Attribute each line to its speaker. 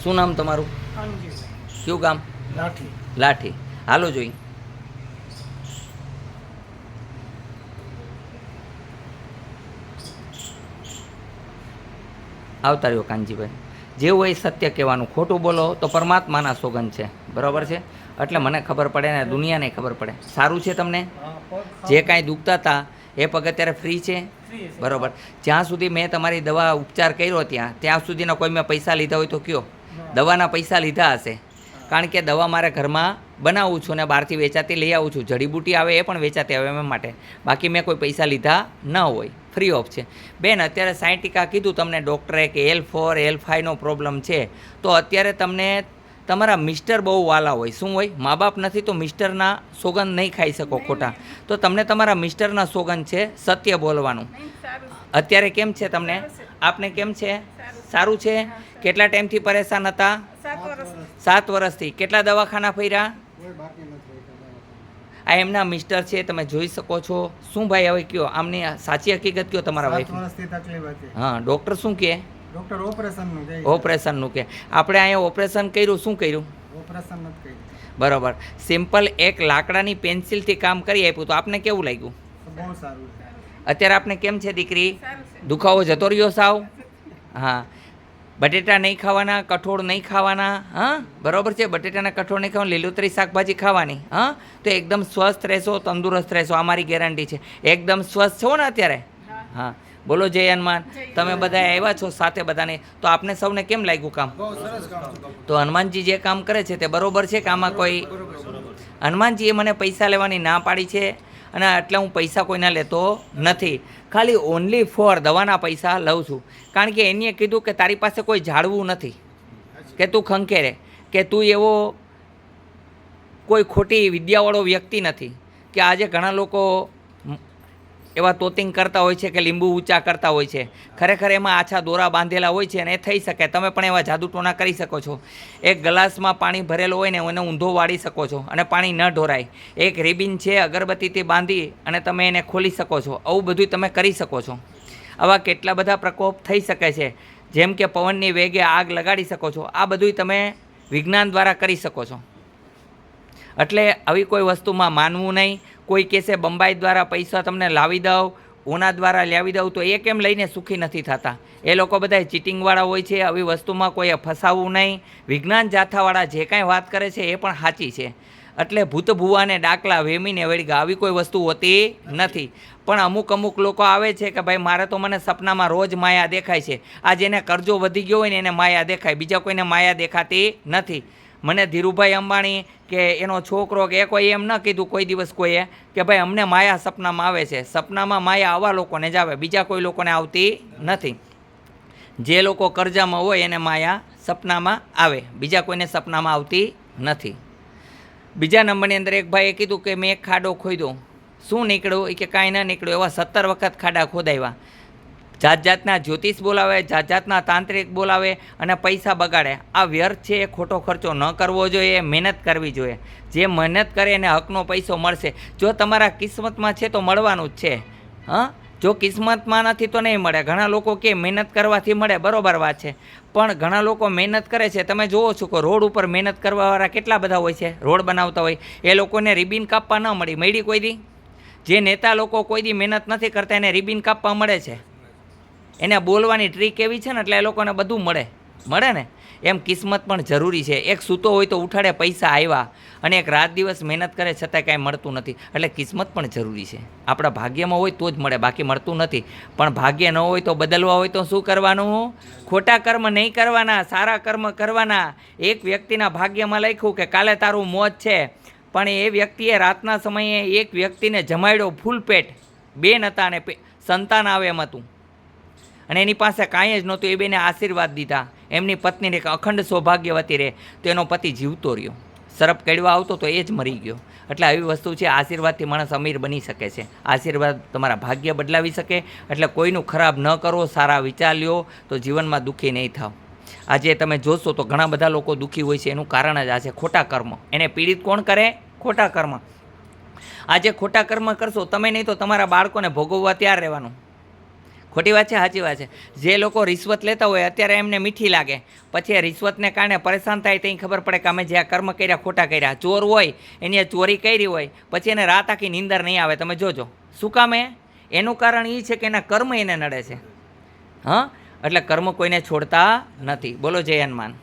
Speaker 1: શું નામ તમારું? કયું ગામ?
Speaker 2: લાઠી.
Speaker 1: લાઠી. હાલો જોઈ. આવતા રહ્યો કાનજીભાઈ. જે હોય સત્ય કહેવાનું, ખોટું બોલો તો પરમાત્માના સોગંદ છે, બરાબર છે? એટલે મને ખબર પડે ને દુનિયાને ખબર પડે. સારું છે તમને? જે કાંઈ દુખતા હતા એ પગ અત્યારે ફ્રી છે, બરાબર? જ્યાં સુધી મેં તમારી દવા ઉપચાર કર્યો ત્યાં સુધીના કોઈ મેં પૈસા લીધા હોય તો કયો? દવાના પૈસા લીધા હશે, કારણ કે દવા મારા ઘરમાં બનાવું છું ને બહારથી વેચાતી લઈ આવું છું. જડીબુટી આવે એ પણ વેચાતી આવે એમ માટે, બાકી મેં કોઈ પૈસા લીધા ન હોય, ફ્રી ઓફ છે. બેન, અત્યારે 60% કીધું તમને ડૉક્ટરે કે L4 L5નો પ્રોબ્લેમ છે, તો અત્યારે તમને તમારા મિસ્ટર બહુ વાલા હોય. શું હોય? મા બાપ નથી તો મિસ્ટરના સોગંદ નહીં ખાઈ શકો ખોટા, તો તમને તમારા મિસ્ટરના સોગંદ છે સત્ય બોલવાનું. અત્યારે કેમ છે તમને? આપને કેમ છે? સારું છે? કેટલા ટાઈમથી પરેશાન હતા? 7 વર્ષથી. કેટલા દવાખાના ફર્યા? આ એમના મિસ્ટર છે, તમે જોઈ શકો છો. શું ભાઈ હવે કયો, આમની સાચી હકીકત કયો તમારા વાઈફ? હા, ડૉક્ટર શું કહે?
Speaker 2: ડોક્ટર ઓપરેશનનું કહે.
Speaker 1: ઓપરેશનનું કહે. આપણે અહીંયા ઓપરેશન કર્યું, શું કર્યું?
Speaker 2: ઓપરેશન નથી કર્યું.
Speaker 1: બરાબર. સિમ્પલ એક લાકડાની પેન્સિલથી કામ કરી આપ્યું, તો આપને કેવું લાગ્યું?
Speaker 2: બહુ સારું.
Speaker 1: અત્યારે આપને કેમ છે દીકરી? દુખાવો જતો રહ્યો સાવ? હા. બટેટા નહીં ખાવાના, કઠોળ નહીં ખાવાના, હા બરાબર છે? બટેટાના કઠોળ નહીં ખાવાના, લીલોતરી શાકભાજી ખાવાની, હા? તો એકદમ સ્વસ્થ રહેશો, તંદુરસ્ત રહેશો, આ મારી ગેરંટી છે. એકદમ સ્વસ્થ છો ને અત્યારે? હા. બોલો જય હનુમાન. તમે બધા આવ્યા છો સાથે બધાને, તો આપને સૌને કેમ લાગ્યું કામ? તો હનુમાનજી જે કામ કરે છે તે બરોબર છે કે આમાં કોઈ? હનુમાનજીએ મને પૈસા લેવાની ના પાડી છે, અને એટલે હું પૈસા કોઈના લેતો નથી. ખાલી ઓનલી ફોર દવાના પૈસા લઉં છું, કારણ કે એનીએ કીધું કે તારી પાસે કોઈ ઝાડવું નથી કે તું ખંખેરે, કે તું એવો કોઈ ખોટી વિદ્યાવાળો વ્યક્તિ નથી. કે આજે ઘણા લોકો એવા તોતિંગ કરતા હોય છે કે લીંબુ ઊંચા કરતા હોય છે, ખરેખર એમાં આછા દોરા બાંધેલા હોય છે, અને એ થઈ શકે. તમે પણ એવા જાદુ ટોના કરી શકો છો. એક ગ્લાસમાં પાણી ભરેલું હોય ને એને ઊંધો વાળી શકો છો અને પાણી ન ઢોરાય. એક રિબિન છે અગરબત્તીથી બાંધી અને તમે એને ખોલી શકો છો. આવું બધું તમે કરી શકો છો. આવા કેટલા બધા પ્રકોપ થઈ શકે છે, જેમ કે પવનની વેગે આગ લગાડી શકો છો. આ બધું તમે વિજ્ઞાન દ્વારા કરી શકો છો. એટલે આવી કોઈ વસ્તુમાં માનવું નહીં. કોઈ કહેશે બંબાઈ દ્વારા પૈસા તમને લાવી દઉં, ઓના દ્વારા લાવી દઉં, તો એ કેમ લઈને સુખી નથી થતા? એ લોકો બધા ચીટિંગવાળા હોય છે. આવી વસ્તુમાં કોઈએ ફસાવવું નહીં. વિજ્ઞાન જાથાવાળા જે કાંઈ વાત કરે છે એ પણ સાચી છે. એટલે ભૂત ભુવાને ડાકલા વેમીને વેળગા આવી કોઈ વસ્તુ હોતી નથી. પણ અમુક લોકો આવે છે કે ભાઈ મારે તો મને સપનામાં રોજ માયા દેખાય છે. આ જેને કરજો વધી ગયો હોય ને એને માયા દેખાય, બીજા કોઈને માયા દેખાતી નથી. મને ધીરુભાઈ અંબાણી કે એનો છોકરો કે એ કોઈ એમ ન કીધું કોઈ દિવસ કોઈએ કે ભાઈ અમને માયા સપનામાં આવે છે. સપનામાં માયા આવા લોકોને જ આવે, બીજા કોઈ લોકોને આવતી નથી. જે લોકો કરજામાં હોય એને માયા સપનામાં આવે, બીજા કોઈને સપનામાં આવતી નથી. બીજા નંબરની અંદર એક ભાઈએ કીધું કે મેં એક ખાડો ખોદ્યો. શું નીકળ્યું? એ કે કાંઈ ન નીકળ્યું. એવા 17 વખત ખાડા ખોદાવ્યા. જાતના જ્યોતિષ બોલાવે, જાતના તાંત્રિક બોલાવે અને પૈસા બગાડે. આ વ્યર્થ છે. એ ખોટો ખર્ચો ન કરવો જોઈએ, મહેનત કરવી જોઈએ. જે મહેનત કરે એને હકનો પૈસો મળશે. જો તમારા કિસ્મતમાં છે તો મળવાનું જ છે. હા, જો કિસ્મતમાં નથી તો નહીં મળે. ઘણા લોકો કે મહેનત કરવાથી મળે, બરોબર વાત છે, પણ ઘણા લોકો મહેનત કરે છે. તમે જુઓ છો કે રોડ ઉપર મહેનત કરવાવાળા કેટલા બધા હોય છે, રોડ બનાવતા હોય. એ લોકોને રિબિન કાપવા ન મળી કોઈ દી? જે નેતા લોકો કોઈ દી મહેનત નથી કરતા એને રિબિન કાપવા મળે છે. એને બોલવાની ટ્રીક એવી છે ને, એટલે એ લોકોને બધું મળે ને. એમ કિસ્મત પણ જરૂરી છે. એક સૂતો હોય તો ઉઠાડે પૈસા આવ્યા, અને એક રાત દિવસ મહેનત કરે છતાંય કાંઈ મળતું નથી. એટલે કિસ્મત પણ જરૂરી છે. આપણા ભાગ્યમાં હોય તો જ મળે, બાકી મળતું નથી. પણ ભાગ્ય ન હોય તો બદલવા હોય તો શું કરવાનું? ખોટા કર્મ નહીં કરવાના, સારા કર્મ કરવાના. એક વ્યક્તિના ભાગ્યમાં લખ્યું કે કાલે તારું મોત છે, પણ એ વ્યક્તિએ રાતના સમયે એક વ્યક્તિને જમાડ્યો ફૂલ પેટ. બેન હતા અને સંતાન આવે એમ હતું, અને એની પાસે કાંઈ જ નહોતું. એ બેને આશીર્વાદ દીધા એમની પત્નીને કે અખંડ સૌભાગ્યવતી રહે. તો એનો પતિ જીવતો રહ્યો. સરપ કડવા આવતો તો એ જ મરી ગયો. એટલે આવી વસ્તુ છે. આશીર્વાદથી માણસ અમીર બની શકે છે. આશીર્વાદ તમારા ભાગ્ય બદલાવી શકે. એટલે કોઈનું ખરાબ ન કરો, સારા વિચાર લ્યો તો જીવનમાં દુઃખી નહીં થાવ. આજે તમે જોશો તો ઘણા બધા લોકો દુઃખી હોય છે. એનું કારણ જ આ છે, ખોટા કર્મ. એને પીડિત કોણ કરે? ખોટા કર્મ. આજે ખોટા કર્મ કરશો તમે નહીં તો તમારા બાળકોને ભોગવવા તૈયાર રહેવાનું. ખોટી વાત છે, સાચી વાત છે. જે લોકો રિશ્વત લેતા હોય અત્યારે એમને મીઠી લાગે, પછી એ રિશ્વતને કારણે પરેશાન થાય ત્યાં ખબર પડે કે અમે જે આ કર્મ કર્યા ખોટા કર્યા. ચોર હોય એની આ ચોરી કરી હોય પછી એને રાત આખી નીંદર નહીં આવે. તમે જોજો શું કામ એનું કારણ એ છે કે એના કર્મ એને નડે છે. હા, એટલે કર્મ કોઈને છોડતા નથી. બોલો જય હનુમાન.